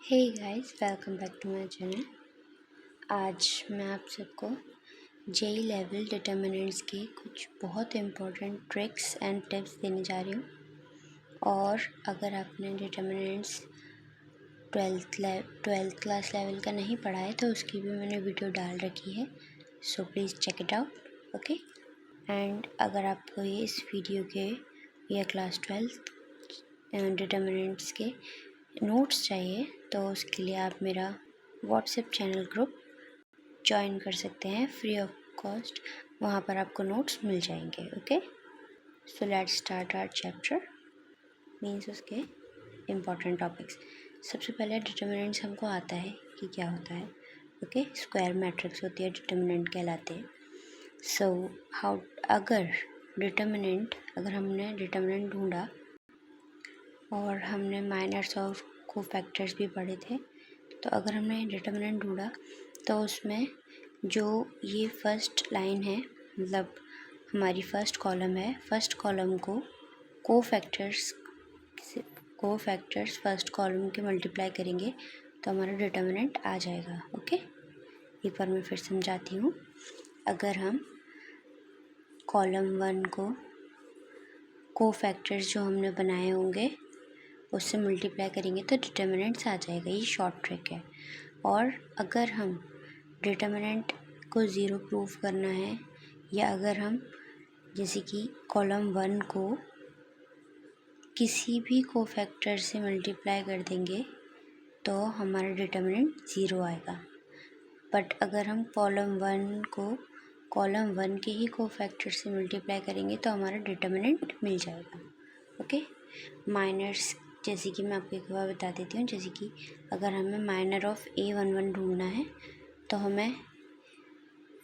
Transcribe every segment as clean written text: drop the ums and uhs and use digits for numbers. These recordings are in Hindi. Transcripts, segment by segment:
Hey guys, welcome back to my channel. आज मैं आप सबको जेई लेवल डिटर्मिनेंट्स के कुछ बहुत इम्पोर्टेंट ट्रिक्स एंड टिप्स देने जा रही हूँ। और अगर आपने डिटर्मिनेंट्स ट्वेल्थ क्लास लेवल का नहीं पढ़ा है तो उसकी भी मैंने वीडियो डाल रखी है, so please check it out, okay. And अगर आपको ये इस वीडियो के या क्लास 12 डिटर्मिनेंट्स के नोट्स चाहिए तो उसके लिए आप मेरा व्हाट्सएप चैनल ग्रुप ज्वाइन कर सकते हैं फ्री ऑफ कॉस्ट। वहाँ पर आपको नोट्स मिल जाएंगे, okay. So let's start our chapter, means उसके इम्पॉर्टेंट टॉपिक्स। सबसे पहले डिटर्मिनेंट्स हमको आता है कि क्या होता है, ओके। स्क्वायर मैट्रिक्स होती है, डिटर्मिनेंट कहलाते हैं। सो अगर हमने डिटर्मिनेंट ढूंढा और हमने माइनर्स और कोफैक्टर्स भी पढ़े थे, तो अगर हमने डिटर्मिनेंट ढूंढा तो उसमें जो ये फर्स्ट लाइन है, मतलब हमारी फर्स्ट कॉलम है, फर्स्ट कॉलम को कोफैक्टर्स फर्स्ट कॉलम के मल्टीप्लाई करेंगे तो हमारा डिटर्मिनेंट आ जाएगा, ओके। एक बार मैं फिर समझाती हूँ। अगर हम कॉलम 1 को कोफैक्टर्स जो हमने बनाए होंगे उससे मल्टीप्लाई करेंगे तो डिटर्मिनेंट्स आ जाएगा, ये शॉर्ट ट्रिक है। और अगर हम डिटर्मिनेंट को ज़ीरो प्रूफ करना है, या अगर हम जैसे कि कॉलम 1 को किसी भी कोफैक्टर से मल्टीप्लाई कर देंगे तो हमारा डिटर्मिनेंट ज़ीरो आएगा। बट अगर हम कॉलम 1 को कॉलम 1 के ही कोफैक्टर से मल्टीप्लाई करेंगे तो हमारा डिटर्मिनेंट मिल जाएगा, ओके। माइनर्स जैसे कि मैं आपको एक बार बता देती हूँ, जैसे कि अगर हमें माइनर ऑफ A11 ढूंढना है तो हमें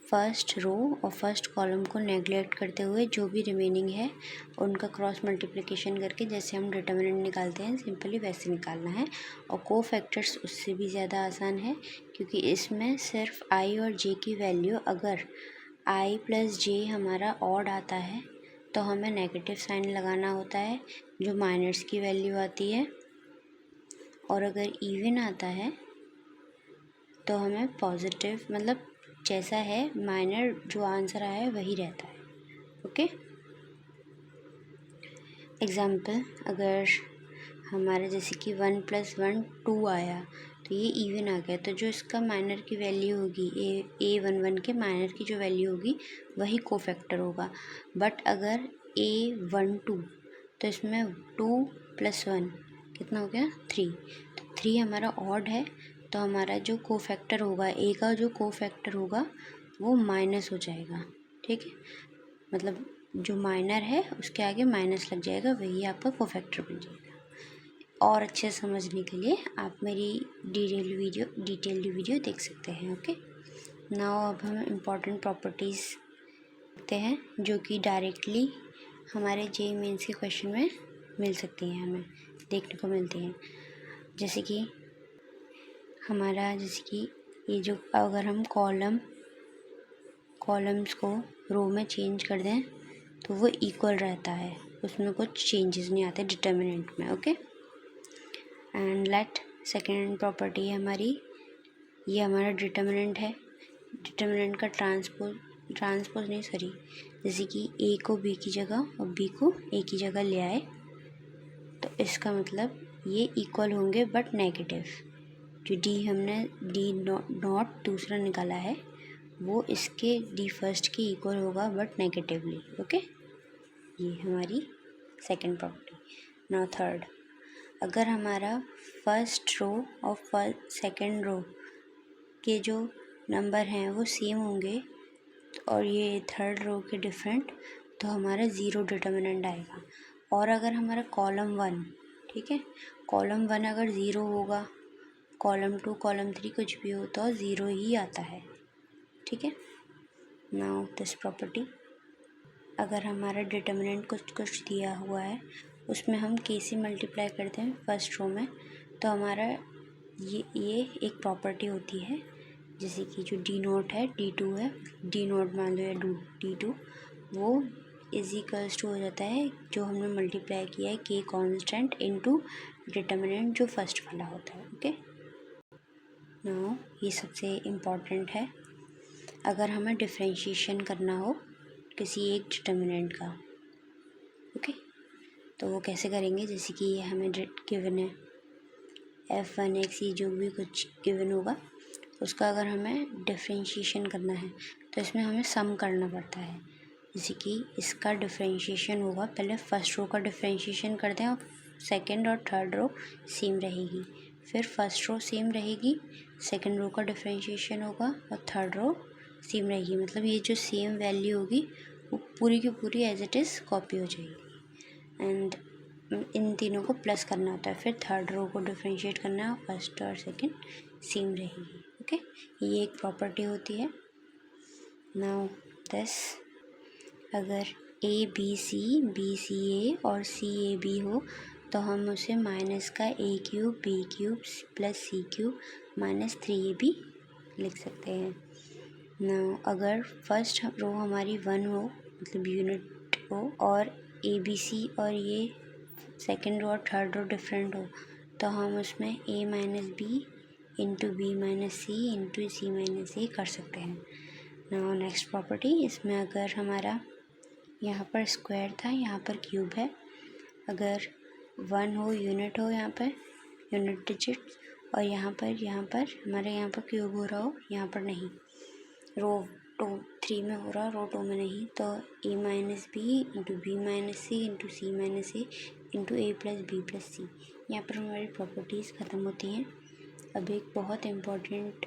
फर्स्ट रो और फर्स्ट कॉलम को नेगलेक्ट करते हुए जो भी रिमेनिंग है उनका क्रॉस मल्टीप्लिकेशन करके जैसे हम डिटर्मिनेंट निकालते हैं सिंपली वैसे निकालना है। और कोफैक्टर्स उससे भी ज़्यादा आसान है, क्योंकि इसमें सिर्फ I और J की वैल्यू, अगर I + J हमारा ऑड आता है तो हमें नेगेटिव साइन लगाना होता है जो माइनर्स की वैल्यू आती है, और अगर इवन आता है तो हमें पॉजिटिव, मतलब जैसा है माइनर जो आंसर आया है वही रहता है, ओके। एग्जाम्पल, अगर हमारा जैसे कि 1 + 1 2 आया तो ये इवन आ गया, तो जो इसका माइनर की वैल्यू होगी A11 के माइनर की जो वैल्यू होगी वही कोफैक्टर होगा। बट अगर A12 तो इसमें 2 + 1 कितना हो गया 3, तो 3 हमारा ऑड है, तो हमारा जो कोफैक्टर होगा, ए का जो कोफैक्टर होगा वो माइनस हो जाएगा, ठीक है। मतलब जो माइनर है उसके आगे माइनस लग जाएगा, वही आपका कोफैक्टर बन जाएगा। और अच्छे समझने के लिए आप मेरी डिटेल्ड वीडियो देख सकते हैं, ओके। नाउ अब हम इम्पॉर्टेंट प्रॉपर्टीज़ देखते हैं जो कि डायरेक्टली हमारे जेईई मेंस के क्वेश्चन में मिल सकती हैं, हमें देखने को मिलती हैं। जैसे कि ये जो, अगर हम कॉलम्स को रो में चेंज कर दें तो वो इक्वल रहता है, उसमें कुछ चेंजेस नहीं आते डिटर्मिनेंट में, ओके। एंड सेकेंड प्रॉपर्टी है हमारी, ये हमारा डिटर्मिनेंट है। डिटर्मिनेंट का ट्रांसपोज नहीं, सॉरी, जैसे कि ए को बी की जगह और बी को ए की जगह ले आए तो इसका मतलब ये इक्वल होंगे बट नेगेटिव। जो हमने डी नॉट दूसरा निकाला है वो इसके डी फर्स्ट के इक्वल होगा बट नेगेटिवली, ओके। ये हमारी सेकंड प्रॉपर्टी। नाउ थर्ड, अगर हमारा फर्स्ट रो और सेकंड रो के जो नंबर हैं वो सेम होंगे और ये थर्ड रो के डिफरेंट, तो हमारा ज़ीरो डिटर्मिनेंट आएगा। और अगर हमारा कॉलम 1, ठीक है, कॉलम 1 अगर ज़ीरो होगा, कॉलम 2 कॉलम 3 कुछ भी हो तो ज़ीरो ही आता है, ठीक है। नाउ दिस प्रॉपर्टी, अगर हमारा डिटर्मिनेंट कुछ दिया हुआ है उसमें हम के से मल्टीप्लाई करते हैं फर्स्ट रो में, तो हमारा ये एक प्रॉपर्टी होती है, जैसे कि जो डी नोट है D2 है, डी नोट मान लो या D2, वो = हो जाता है जो हमने मल्टीप्लाई किया है के कांस्टेंट इनटू डिटर्मिनेंट जो फर्स्ट वाला होता है, ओके। नाउ ये सबसे इम्पॉर्टेंट है अगर हमें डिफरेंशिएशन करना हो किसी एक डिटर्मिनेंट का। ओके, तो वो कैसे करेंगे, जैसे कि ये हमें गिवन है f1x, ये जो भी कुछ गिवन होगा उसका अगर हमें डिफरेंशिएशन करना है तो इसमें हमें सम करना पड़ता है। जैसे कि इसका डिफरेंशिएशन होगा, पहले फर्स्ट रो का डिफरेंशिएशन करते हैं और सेकंड और थर्ड रो सेम रहेगी, फिर फर्स्ट रो सेम रहेगी, सेकंड रो का डिफरेंशिएशन होगा और थर्ड रो सेम रहेगी। मतलब ये जो सेम वैल्यू होगी वो पूरी की पूरी एज इट इज़ कॉपी हो जाएगी। एंड इन तीनों को प्लस करना होता है, फिर थर्ड रो को डिफरेंशिएट करना है और फर्स्ट और सेकंड सेम रहेगी। ओके, ये एक प्रॉपर्टी होती है। नाउ दिस, अगर बी सी ए और सी हो तो हम उसे माइनस का a³ b³ plus c³ minus 3ab लिख सकते हैं। नाउ अगर फर्स्ट रो हमारी 1 हो, मतलब यूनिट हो, और ABC और ये सेकेंड रो और थर्ड रो डिफरेंट हो तो हम उसमें a minus B into B minus C into C minus A कर सकते हैं। नाउ नेक्स्ट प्रॉपर्टी, इसमें अगर हमारा यहाँ पर स्क्वायर था, यहाँ पर क्यूब है, अगर 1 हो, यूनिट हो, यहाँ पर यूनिट डिजिट, और यहाँ पर हमारे यहाँ पर क्यूब हो रहा हो, यहाँ पर नहीं, रो 3 में हो रहा, रो 2 में नहीं, तो a minus B into B minus C into C minus A into A plus B plus C. यहाँ पर हमारी प्रॉपर्टीज़ ख़त्म होती हैं। अब एक बहुत इम्पॉर्टेंट